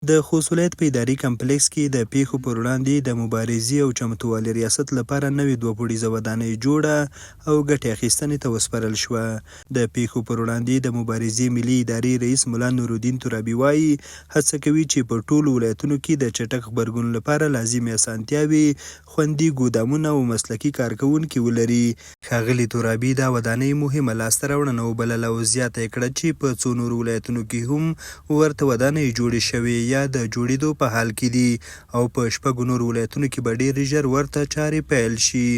د خوست ولایت په اداري کمپلېکس کې د پېښو پر وړاندې د مبارزې او چمتووالي ریاست لپاره نوې دوه پوړیزه ودانۍ جوړه او ګټې اخیستنې ته وسپارل شوه. د پېښو پر وړاندې د مبارزې ملي ادارې رئیس ملا نورالدین ترابي وایي هڅه کوي چې په ټولو ولایتونو کې د چټک غبرګون لپاره لازمې اسانتیاوې، خوندي ګودامونه او مسلکي کارکوونکي ولري. ښاغلي ترابي دا ودانۍ مهمه لاسته راوړنه وبلله او زیاته یې کړه چې په څو نورو ولایتونو کې هم ورته ودانۍ جوړې شوې یا د جوړېدو په حال کې دي او په شپږو نورو ولایتونو کې به ډېر ژر ورته چارې پیل شي.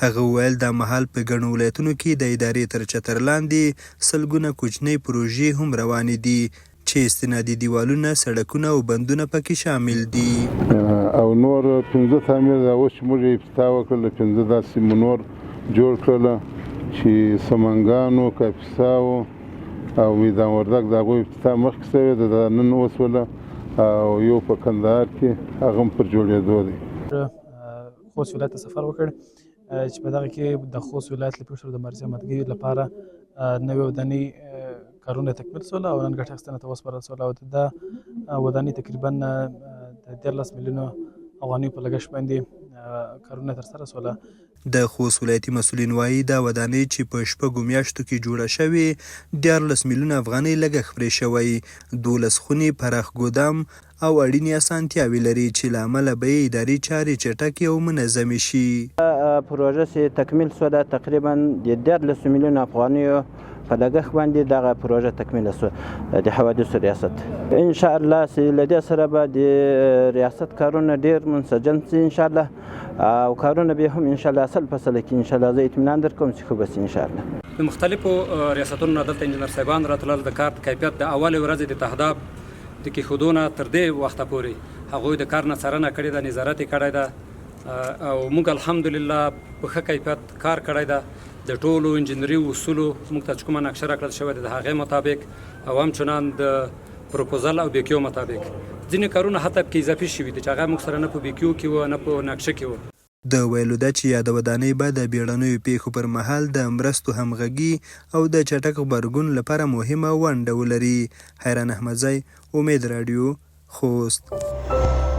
هغه وویل دا مهال په ګڼو ولایتونو کې د ادارې تر چتر لاندې سلګونه کوچنۍ پروژې هم روانې دي چې استنادي دیوالونه، سړکونه او بندونه پکې شامل دي او نور 15 تعمیر دا اوس موږ یې افتتاح وکړله. 15 داسې نور جوړ کړله چې سمنګانو، کاپیساو او میدان وردګ د هغوی افتتاح مخکې شوې ده، نن وسوله او یو په کندهار کې هغه هم پر جوړېدو دی. خوست ولایت ته سفر وکړ چې په دغه کې د خوست ولایت له پېښو د مبارزې امدګۍ لپاره نوې ودانۍ کارونه تکمیل شول او نن ګټه اخیستنې ته وسپارل شول او دا ودانۍ تقریبا د 13 میلیونه افغانۍ په لګښت باندې کارونه ترسره شول. د خوست ولایتي مسوولین وایي دا ودانۍ چې په شپږو میاشتو کې جوړه شوې 14 میلیونه افغانۍ لګښت پرې شوی، 12 خونې، پراخ ګودام او اړینې اسانتیاوې لري چې له امله به یې اداري چارې چټکې او منظمې شي. پروژه چې تکمیل شوه تقریبا د 14 میلیونه افغانیو په لګښت باندې دغه پروژه تکمیله شوه د حوادثو ریاست. ان شاء الله چې له دې سره به د ریاست کارونه ډېر منسجم شي ان شاء الله او کارونه به هم ان شاء الله اصل فصله کې ان شاء الله زه اطمینان درکوم چې ښه به شي ان شاء الله. د مختلفو ریاستونو نه دلته انجینر صاحبان راتلل د کار کیفیت د اولې ورځې د تهداب د کېښودو نه تر دې وخته پورې هغوی د کار نه څارنه کړې ده، نظارت یې کړی ده او موږ الحمدلله په ښه کیفیت کار کړی ده. د ټولو انجینري اصولو موږ ته چې کومه نقشه راکړل شوې ده د هغې مطابق او همچنان د پروپوزل او بیکیو مطابق ځینې کارونه حتی پکې اضافي شوي دي چې هغه موږ سره نه په بیکیو کې وو نه په نقشه کې وو. د ویلو ده چې یاده ودانۍ به د بیړنیو پیښو پر مهال د مرستو همغږي او د چټک غبرګون لپاره مهمه ونډه ولري. حیران احمدزی، امیدرادیو، خوست.